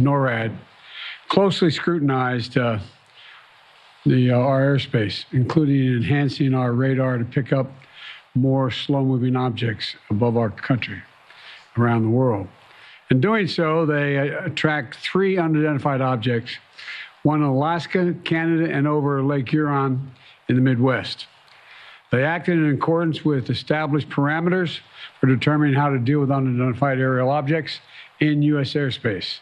NORAD, closely scrutinized our airspace, including enhancing our radar to pick up more slow-moving objects above our country, around the world. In doing so, they tracked 3 unidentified objects, one in Alaska, Canada, and over Lake Huron in the Midwest. They acted in accordance with established parameters for determining how to deal with unidentified aerial objects in U.S. airspace.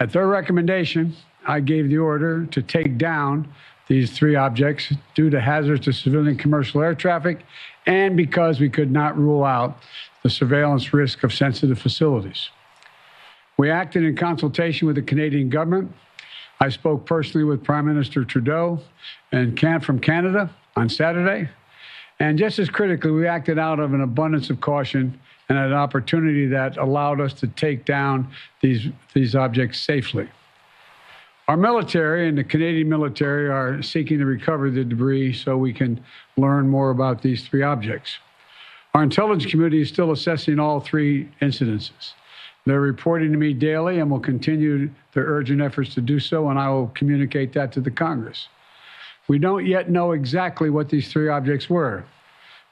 At their recommendation, I gave the order to take down these 3 objects due to hazards to civilian commercial air traffic and because we could not rule out the surveillance risk of sensitive facilities. We acted in consultation with the Canadian government. I spoke personally with Prime Minister Trudeau from Canada on Saturday. And just as critically, we acted out of an abundance of caution and an opportunity that allowed us to take down these objects safely. Our military and the Canadian military are seeking to recover the debris so we can learn more about these 3 objects. Our intelligence community is still assessing all 3 incidences. They're reporting to me daily and will continue their urgent efforts to do so, and I will communicate that to the Congress. We don't yet know exactly what these 3 objects were,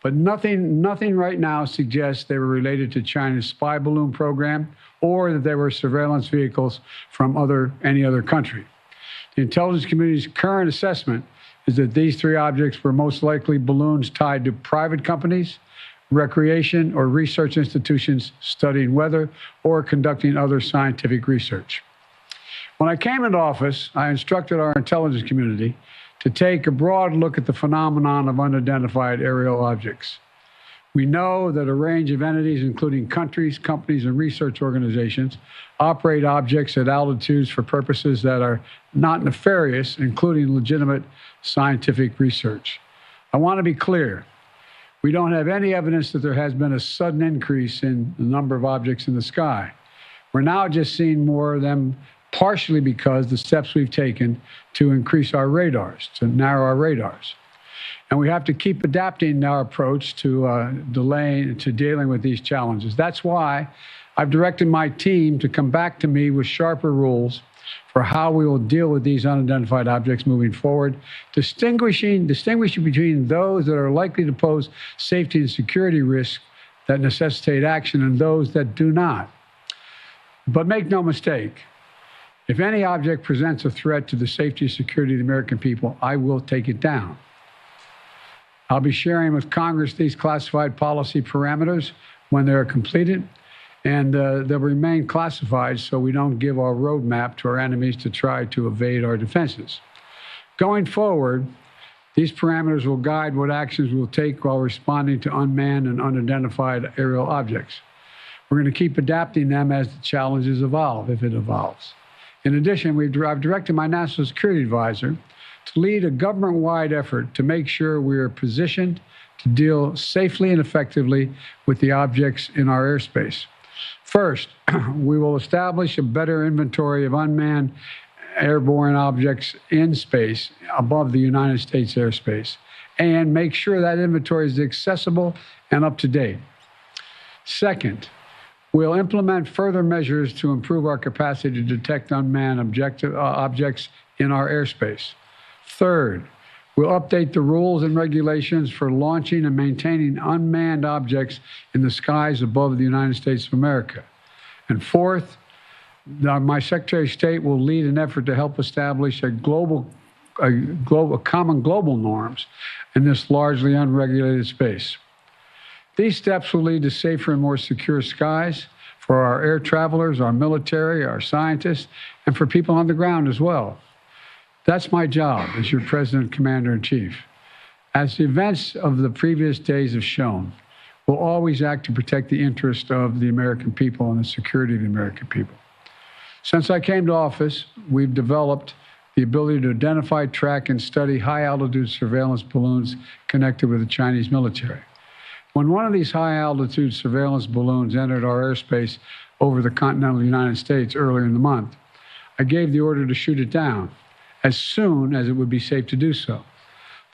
but nothing right now suggests they were related to China's spy balloon program or that they were surveillance vehicles from any other country. The intelligence community's current assessment is that these 3 objects were most likely balloons tied to private companies, recreation or research institutions studying weather or conducting other scientific research. When I came into office, I instructed our intelligence community to take a broad look at the phenomenon of unidentified aerial objects. We know that a range of entities, including countries, companies, and research organizations, operate objects at altitudes for purposes that are not nefarious, including legitimate scientific research. I want to be clear. We don't have any evidence that there has been a sudden increase in the number of objects in the sky. We're now just seeing more of them, partially because the steps we've taken to increase our radars, to narrow our radars. And we have to keep adapting our approach to dealing with these challenges. That's why I've directed my team to come back to me with sharper rules for how we will deal with these unidentified objects moving forward, distinguishing between those that are likely to pose safety and security risks that necessitate action and those that do not. But make no mistake, if any object presents a threat to the safety and security of the American people, I will take it down. I'll be sharing with Congress these classified policy parameters when they're completed, and they'll remain classified so we don't give our roadmap to our enemies to try to evade our defenses. Going forward, these parameters will guide what actions we'll take while responding to unmanned and unidentified aerial objects. We're going to keep adapting them as the challenges evolve, if it evolves. In addition, I've directed my National Security Advisor to lead a government-wide effort to make sure we are positioned to deal safely and effectively with the objects in our airspace. First, we will establish a better inventory of unmanned airborne objects in space above the United States airspace and make sure that inventory is accessible and up to date. Second, we'll implement further measures to improve our capacity to detect unmanned objects in our airspace. Third, we'll update the rules and regulations for launching and maintaining unmanned objects in the skies above the United States of America. And fourth, my Secretary of State will lead an effort to help establish common global norms in this largely unregulated space. These steps will lead to safer and more secure skies for our air travelers, our military, our scientists, and for people on the ground as well. That's my job as your President, Commander-in-Chief. As the events of the previous days have shown, we'll always act to protect the interest of the American people and the security of the American people. Since I came to office, we've developed the ability to identify, track, and study high-altitude surveillance balloons connected with the Chinese military. When one of these high-altitude surveillance balloons entered our airspace over the continental United States earlier in the month, I gave the order to shoot it down as soon as it would be safe to do so.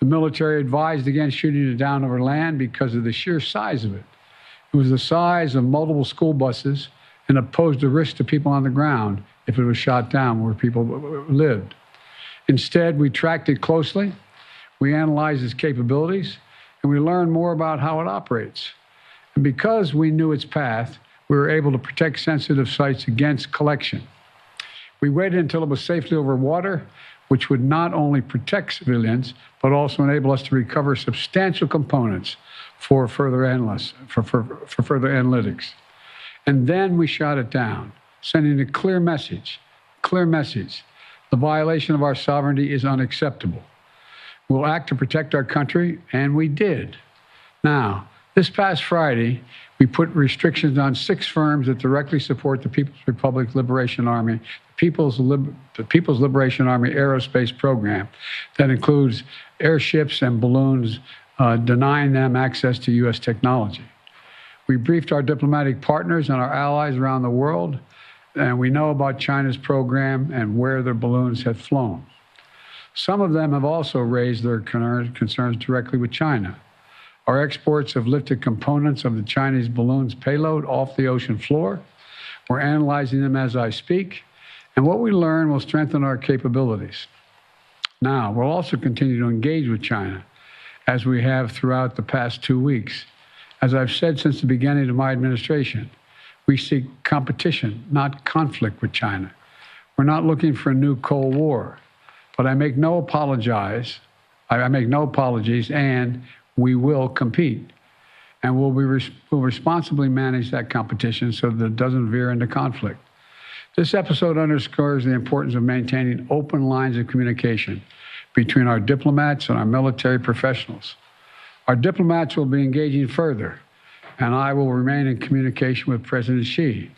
The military advised against shooting it down over land because of the sheer size of it. It was the size of multiple school buses and it posed a risk to people on the ground if it was shot down where people lived. Instead, we tracked it closely, we analyzed its capabilities, and we learned more about how it operates. And because we knew its path, we were able to protect sensitive sites against collection. We waited until it was safely over water, which would not only protect civilians, but also enable us to recover substantial components for further analytics. And then we shot it down, sending a clear message. The violation of our sovereignty is unacceptable. We'll act to protect our country, and we did. Now, this past Friday, we put restrictions on 6 firms that directly support the People's Republic Liberation Army, the People's Liberation Army aerospace program that includes airships and balloons, denying them access to U.S. technology. We briefed our diplomatic partners and our allies around the world, and we know about China's program and where their balloons have flown. Some of them have also raised their concerns directly with China. Our exports have lifted components of the Chinese balloon's payload off the ocean floor. We're analyzing them as I speak, and what we learn will strengthen our capabilities. Now, we'll also continue to engage with China, as we have throughout the past 2 weeks. As I've said since the beginning of my administration, we seek competition, not conflict with China. We're not looking for a new Cold War, but I make no apologies, and we will compete. And we'll responsibly manage that competition so that it doesn't veer into conflict. This episode underscores the importance of maintaining open lines of communication between our diplomats and our military professionals. Our diplomats will be engaging further, and I will remain in communication with President Xi.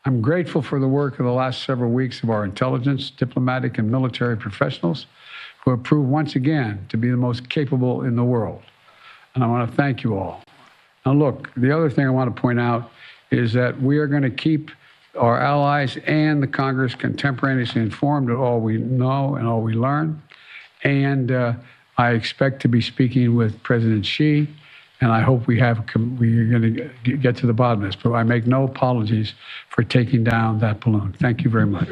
I'm grateful for the work of the last several weeks of our intelligence, diplomatic, and military professionals who have proved once again to be the most capable in the world. And I want to thank you all. Now look, the other thing I want to point out is that we are going to keep our allies and the Congress contemporaneously informed of all we know and all we learn. And I expect to be speaking with President Xi, and I hope we're going to get to the bottom of this. But I make no apologies for taking down that balloon. Thank you very much.